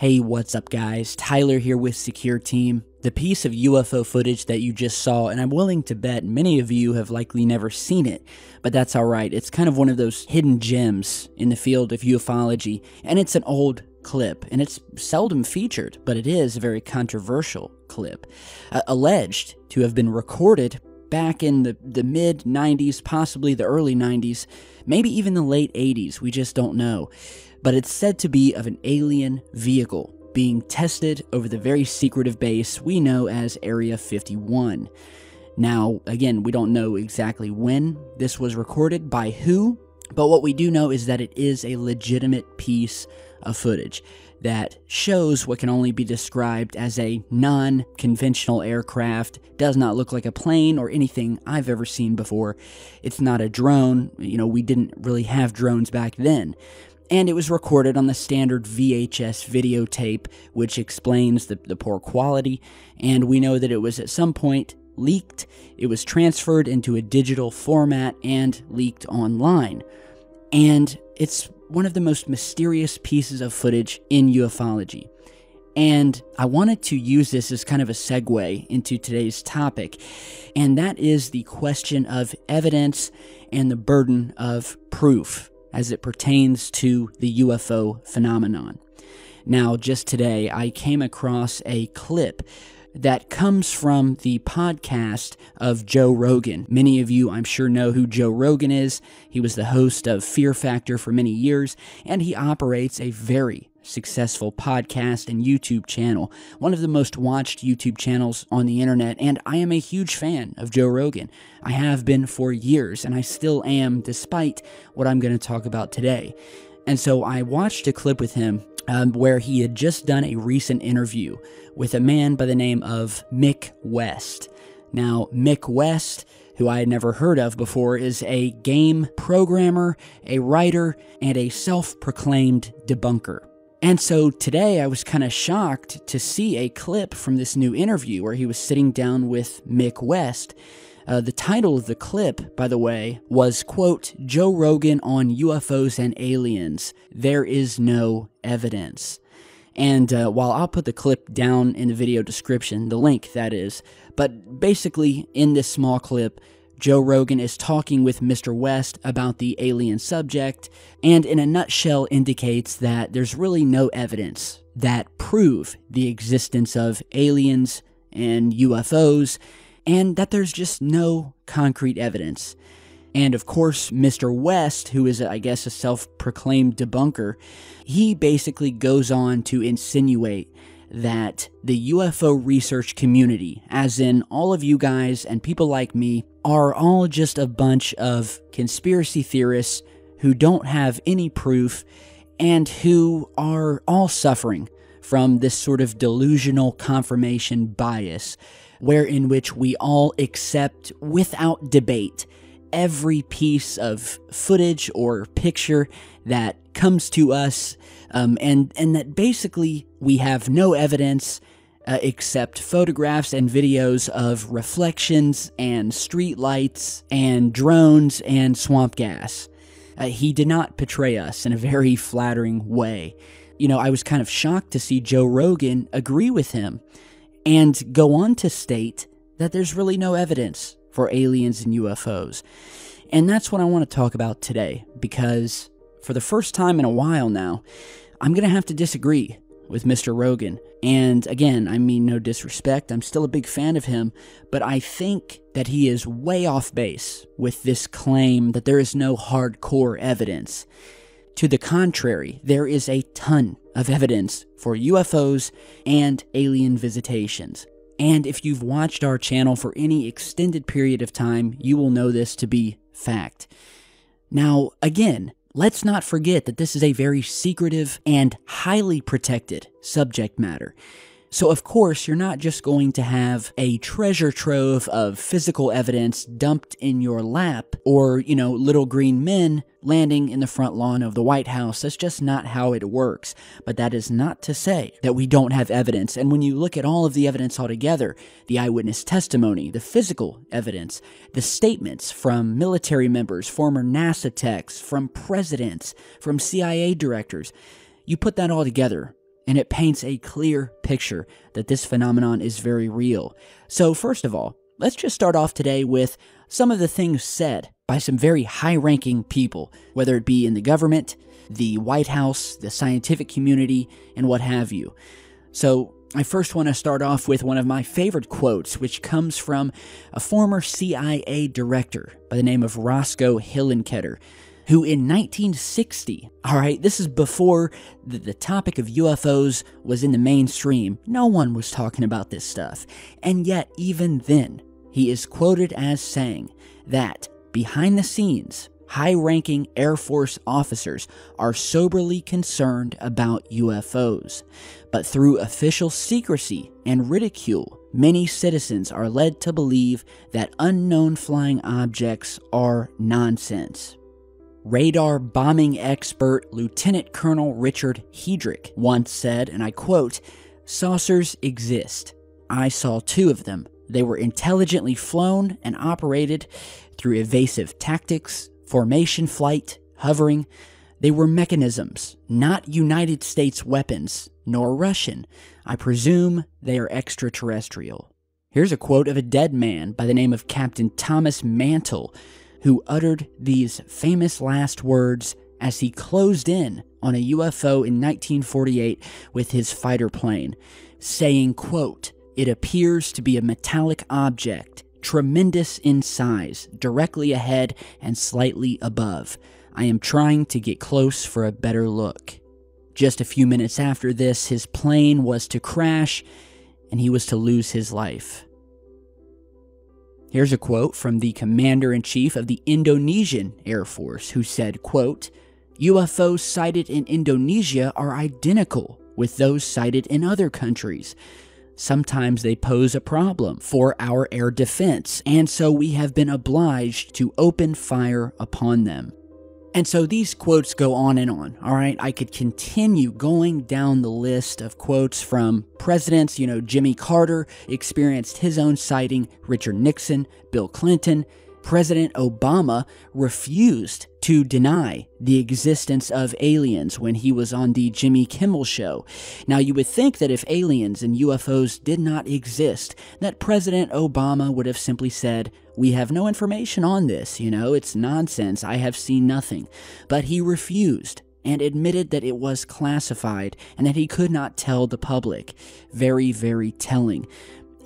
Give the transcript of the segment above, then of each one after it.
Hey, what's up guys? Tyler here with Secure Team. The piece of UFO footage that you just saw, and I'm willing to bet many of you have likely never seen it, but that's alright. It's kind of one of those hidden gems in the field of ufology, and it's an old clip, and it's seldom featured, but it is a very controversial clip. Alleged to have been recorded back in the mid-90s, possibly the early 90s, maybe even the late 80s, we just don't know. But it's said to be of an alien vehicle being tested over the very secretive base we know as Area 51. Now, again, we don't know exactly when this was recorded, by who, but what we do know is that it is a legitimate piece of footage that shows what can only be described as a non-conventional aircraft. Does not look like a plane or anything I've ever seen before. It's not a drone. You know, we didn't really have drones back then. And it was recorded on the standard VHS videotape, which explains the poor quality. And we know that it was at some point leaked. It was transferred into a digital format and leaked online. And it's one of the most mysterious pieces of footage in ufology. And I wanted to use this as kind of a segue into today's topic, and that is the question of evidence and the burden of proof as it pertains to the UFO phenomenon. Now, just today, I came across a clip that comes from the podcast of Joe Rogan. Many of you, I'm sure, know who Joe Rogan is. He was the host of Fear Factor for many years, and he operates a very successful podcast and YouTube channel, one of the most watched YouTube channels on the internet, and I am a huge fan of Joe Rogan. I have been for years, and I still am, despite what I'm going to talk about today. And so I watched a clip with him where he had just done a recent interview with a man by the name of Mick West. Now, Mick West, who I had never heard of before, is a game programmer, a writer, and a self-proclaimed debunker. And so today I was kind of shocked to see a clip from this new interview where he was sitting down with Mick West. The title of the clip, by the way, was, quote, "Joe Rogan on UFOs and aliens. There is no evidence." And while I'll put the clip down in the video description, the link that is, but basically in this small clip, Joe Rogan is talking with Mr. West about the alien subject, and in a nutshell indicates that there's really no evidence that prove the existence of aliens and UFOs, and that there's just no concrete evidence. And of course, Mr. West, who is, I guess, a self-proclaimed debunker, he basically goes on to insinuate that the UFO research community, as in all of you guys and people like me, are all just a bunch of conspiracy theorists who don't have any proof and who are all suffering from this sort of delusional confirmation bias, wherein which we all accept without debate every piece of footage or picture that comes to us, and that basically we have no evidence except photographs and videos of reflections and street lights and drones and swamp gas. He did not portray us in a very flattering way. You know, I was kind of shocked to see Joe Rogan agree with him and go on to state that there's really no evidence for aliens and UFOs. And that's what I want to talk about today, because for the first time in a while now, I'm going to have to disagree with Mr. Rogan. And again, I mean no disrespect, I'm still a big fan of him, but I think that he is way off base with this claim that there is no hardcore evidence. To the contrary, there is a ton of evidence for UFOs and alien visitations. And if you've watched our channel for any extended period of time, you will know this to be fact. Now, again, let's not forget that this is a very secretive and highly protected subject matter. So of course, you're not just going to have a treasure trove of physical evidence dumped in your lap, or, you know, little green men landing in the front lawn of the White House. That's just not how it works. But that is not to say that we don't have evidence. And when you look at all of the evidence altogether, the eyewitness testimony, the physical evidence, the statements from military members, former NASA techs, from presidents, from CIA directors, you put that all together, and it paints a clear picture that this phenomenon is very real. So first of all, let's just start off today with some of the things said by some very high-ranking people, whether it be in the government, the White House, the scientific community, and what have you. So I first want to start off with one of my favorite quotes, which comes from a former CIA director by the name of Roscoe Hillenkoetter, who in 1960, this is before the topic of UFOs was in the mainstream, no one was talking about this stuff, and yet even then, he is quoted as saying that behind the scenes, high-ranking Air Force officers are soberly concerned about UFOs, but through official secrecy and ridicule, many citizens are led to believe that unknown flying objects are nonsense. Radar bombing expert Lieutenant Colonel Richard Hedrick once said, and I quote, "Saucers exist. I saw 2 of them. They were intelligently flown and operated through evasive tactics, formation flight, hovering. They were mechanisms, not United States weapons, nor Russian. I presume they are extraterrestrial." Here's a quote of a dead man by the name of Captain Thomas Mantle, who uttered these famous last words as he closed in on a UFO in 1948 with his fighter plane, saying, quote, "It appears to be a metallic object, tremendous in size, directly ahead and slightly above. I am trying to get close for a better look." Just a few minutes after this, his plane was to crash and he was to lose his life. Here's a quote from the Commander-in-Chief of the Indonesian Air Force, who said, quote, "UFOs sighted in Indonesia are identical with those sighted in other countries. Sometimes they pose a problem for our air defense, and so we have been obliged to open fire upon them." And so these quotes go on and on, all right? I could continue going down the list of quotes from presidents. Jimmy Carter experienced his own sighting, Richard Nixon, Bill Clinton. President Obama refused to deny the existence of aliens when he was on the Jimmy Kimmel Show. Now, you would think that if aliens and UFOs did not exist, that President Obama would have simply said, "We have no information on this, it's nonsense, I have seen nothing." But he refused and admitted that it was classified and that he could not tell the public. Very, very telling.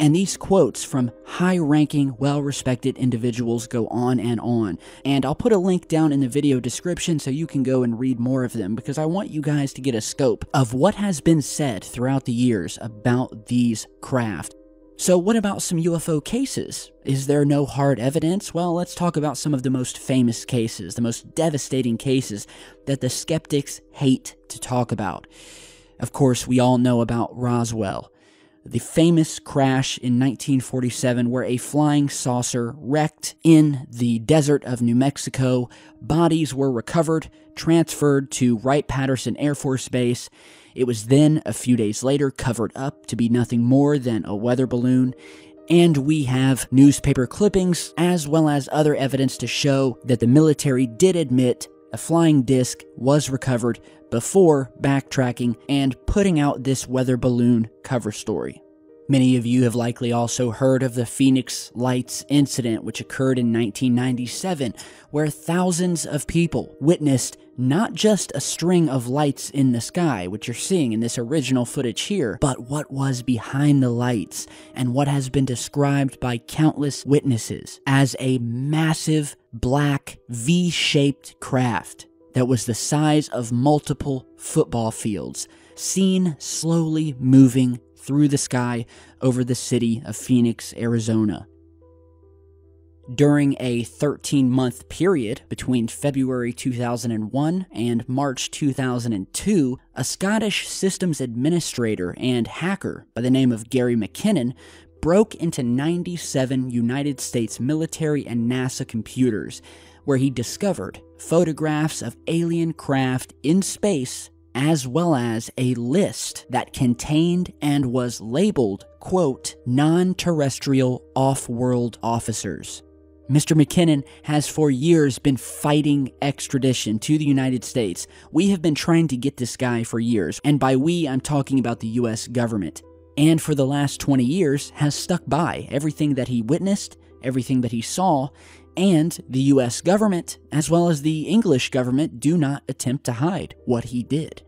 And these quotes from high-ranking, well-respected individuals go on. And I'll put a link down in the video description so you can go and read more of them, because I want you guys to get a scope of what has been said throughout the years about these craft. So what about some UFO cases? Is there no hard evidence? Well, let's talk about some of the most famous cases, the most devastating cases that the skeptics hate to talk about. Of course, we all know about Roswell, the famous crash in 1947 where a flying saucer wrecked in the desert of New Mexico. Bodies were recovered, transferred to Wright-Patterson Air Force Base. It was then, a few days later, covered up to be nothing more than a weather balloon. And we have newspaper clippings as well as other evidence to show that the military did admit a flying disc was recovered before backtracking and putting out this weather balloon cover story. Many of you have likely also heard of the Phoenix Lights incident, which occurred in 1997, where thousands of people witnessed not just a string of lights in the sky, which you're seeing in this original footage here, but what was behind the lights and what has been described by countless witnesses as a massive black V-shaped craft that was the size of multiple football fields, seen slowly moving through the sky over the city of Phoenix, Arizona. During a 13-month period between February 2001 and March 2002, a Scottish systems administrator and hacker by the name of Gary McKinnon broke into 97 United States military and NASA computers, where he discovered photographs of alien craft in space, as well as a list that contained and was labeled, quote, non-terrestrial off-world officers. Mr. McKinnon has for years been fighting extradition to the United States. We have been trying to get this guy for years, and by we, I'm talking about the US government. And for the last 20 years has stuck by everything that he witnessed, everything that he saw, and the US government, as well as the English government, do not attempt to hide what he did.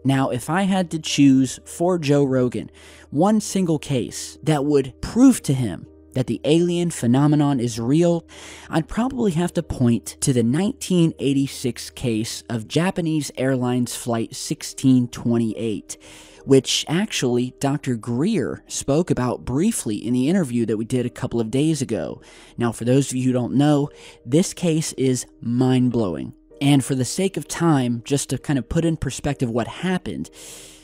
Now, if I had to choose for Joe Rogan one single case that would prove to him that the alien phenomenon is real, I'd probably have to point to the 1986 case of Japanese Airlines Flight 1628, which actually Dr. Greer spoke about briefly in the interview that we did a couple of days ago. Now, for those of you who don't know, this case is mind-blowing. And for the sake of time, just to kind of put in perspective what happened,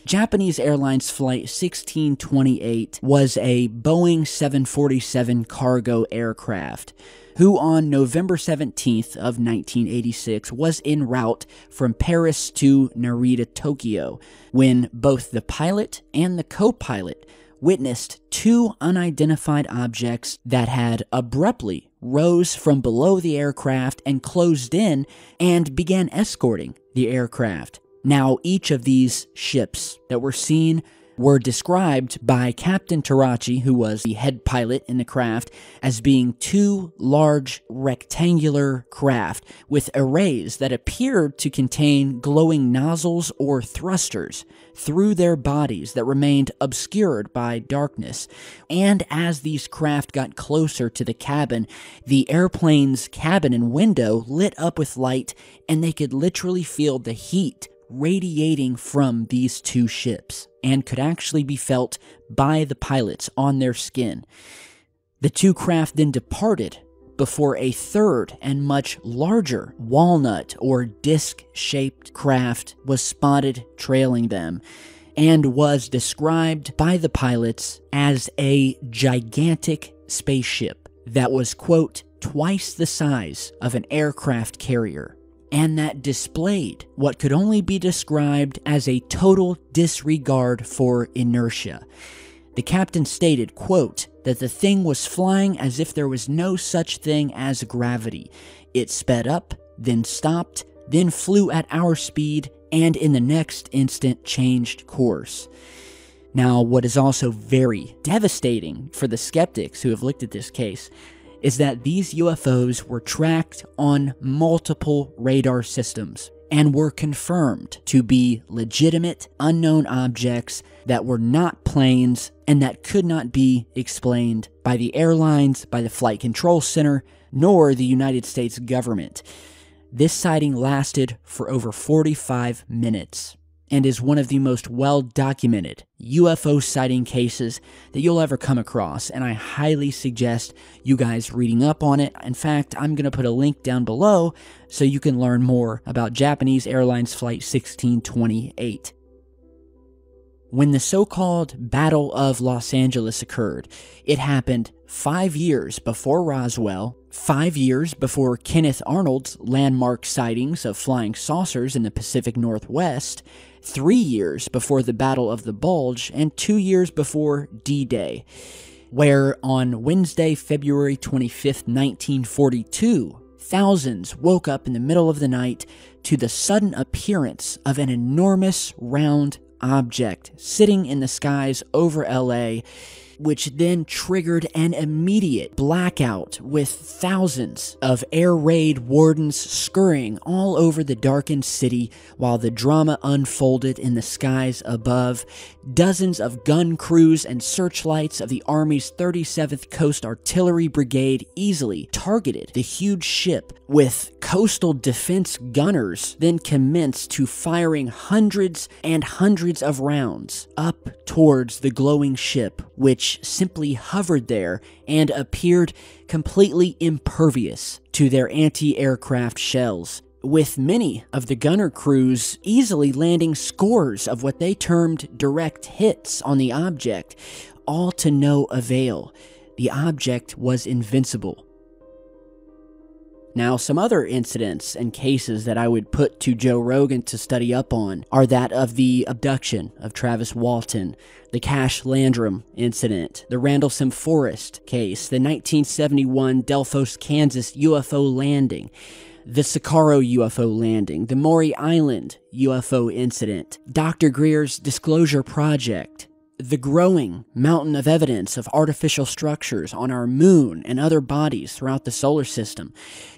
Japanese Airlines Flight 1628 was a Boeing 747 cargo aircraft who on November 17th of 1986 was en route from Paris to Narita, Tokyo, when both the pilot and the co-pilot witnessed two unidentified objects that had abruptly rose from below the aircraft and closed in and began escorting the aircraft. Now, each of these ships that were seen were described by Captain Tarachi, who was the head pilot in the craft, as being two large rectangular craft with arrays that appeared to contain glowing nozzles or thrusters through their bodies that remained obscured by darkness. And as these craft got closer to the cabin, the airplane's cabin and window lit up with light, and they could literally feel the heat radiating from these two ships and could actually be felt by the pilots on their skin. The two craft then departed before a third and much larger walnut or disc-shaped craft was spotted trailing them and was described by the pilots as a gigantic spaceship that was, quote, twice the size of an aircraft carrier, and that displayed what could only be described as a total disregard for inertia. The captain stated, quote, that the thing was flying as if there was no such thing as gravity. It sped up, then stopped, then flew at our speed, and in the next instant changed course. Now, what is also very devastating for the skeptics who have looked at this case is that these UFOs were tracked on multiple radar systems and were confirmed to be legitimate unknown objects that were not planes and that could not be explained by the airlines, by the Flight Control Center, nor the United States government. This sighting lasted for over 45 minutes and is one of the most well-documented UFO sighting cases that you'll ever come across, and I highly suggest you guys reading up on it. In fact, I'm going to put a link down below so you can learn more about Japanese Airlines Flight 1628. When the so-called Battle of Los Angeles occurred, it happened 5 years before Roswell, 5 years before Kenneth Arnold's landmark sightings of flying saucers in the Pacific Northwest, 3 years before the Battle of the Bulge, and 2 years before D-Day, where on Wednesday, February 25th, 1942, thousands woke up in the middle of the night to the sudden appearance of an enormous round object sitting in the skies over LA, which then triggered an immediate blackout with thousands of air raid wardens scurrying all over the darkened city while the drama unfolded in the skies above. Dozens of gun crews and searchlights of the Army's 37th Coast Artillery Brigade easily targeted the huge ship, with coastal defense gunners then commenced to firing hundreds and hundreds of rounds up towards the glowing ship, which simply hovered there and appeared completely impervious to their anti-aircraft shells, with many of the gunner crews easily landing scores of what they termed direct hits on the object, all to no avail. The object was invincible. Now, some other incidents and cases that I would put to Joe Rogan to study up on are that of the abduction of Travis Walton, the Cash Landrum incident, the Randlesham Forest case, the 1971 Delphos, Kansas UFO landing, the Sakaro UFO landing, the Maury Island UFO incident, Dr. Greer's Disclosure Project, the growing mountain of evidence of artificial structures on our moon and other bodies throughout the solar system,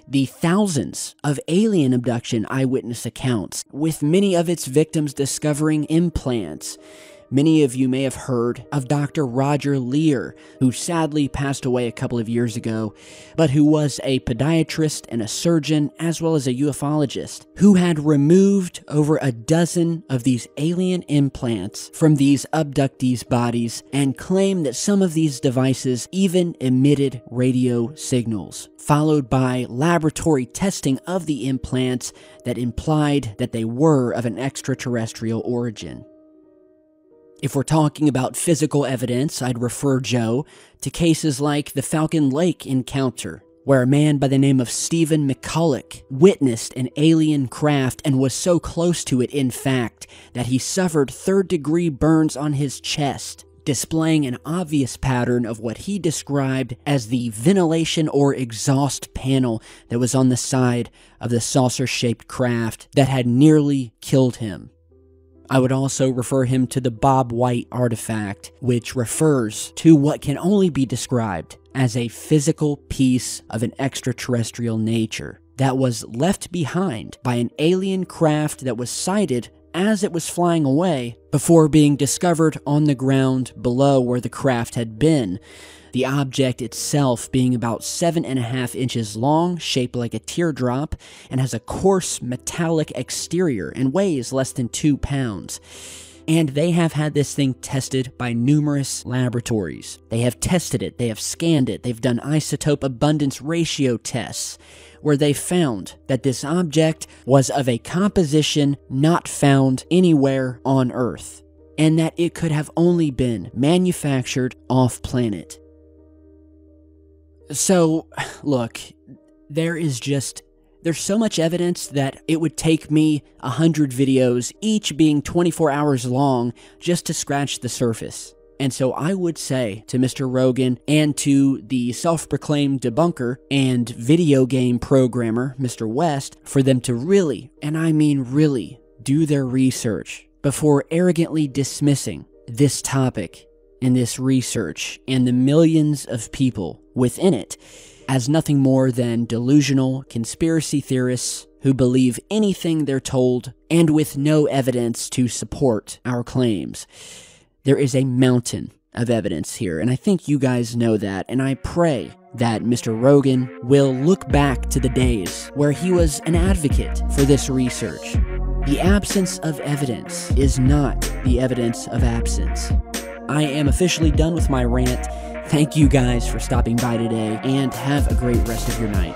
the thousands of alien abduction eyewitness accounts, with many of its victims discovering implants. Many of you may have heard of Dr. Roger Lear, who sadly passed away a couple of years ago, but who was a podiatrist and a surgeon as well as a ufologist, who had removed over a dozen of these alien implants from these abductees' bodies and claimed that some of these devices even emitted radio signals, followed by laboratory testing of the implants that implied that they were of an extraterrestrial origin. If we're talking about physical evidence, I'd refer Joe to cases like the Falcon Lake encounter, where a man by the name of Stephen McCulloch witnessed an alien craft and was so close to it, in fact, that he suffered third-degree burns on his chest, displaying an obvious pattern of what he described as the ventilation or exhaust panel that was on the side of the saucer-shaped craft that had nearly killed him. I would also refer him to the Bob White artifact, which refers to what can only be described as a physical piece of an extraterrestrial nature that was left behind by an alien craft that was sighted as it was flying away before being discovered on the ground below where the craft had been. The object itself being about 7.5 inches long, shaped like a teardrop, and has a coarse metallic exterior and weighs less than 2 pounds. And they have had this thing tested by numerous laboratories. They have tested it, they have scanned it, they've done isotope abundance ratio tests, where they found that this object was of a composition not found anywhere on Earth, and that it could have only been manufactured off-planet. So, look, there's so much evidence that it would take me 100 videos, each being 24 hours long, just to scratch the surface. And so I would say to Mr. Rogan and to the self-proclaimed debunker and video game programmer, Mr. West, for them to really, and I mean really, do their research before arrogantly dismissing this topic and this research and the millions of people within it as nothing more than delusional conspiracy theorists who believe anything they're told and with no evidence to support our claims. There is a mountain of evidence here, and I think you guys know that, and I pray that Mr. Rogan will look back to the days where he was an advocate for this research. The absence of evidence is not the evidence of absence. I am officially done with my rant. Thank you guys for stopping by today, and have a great rest of your night.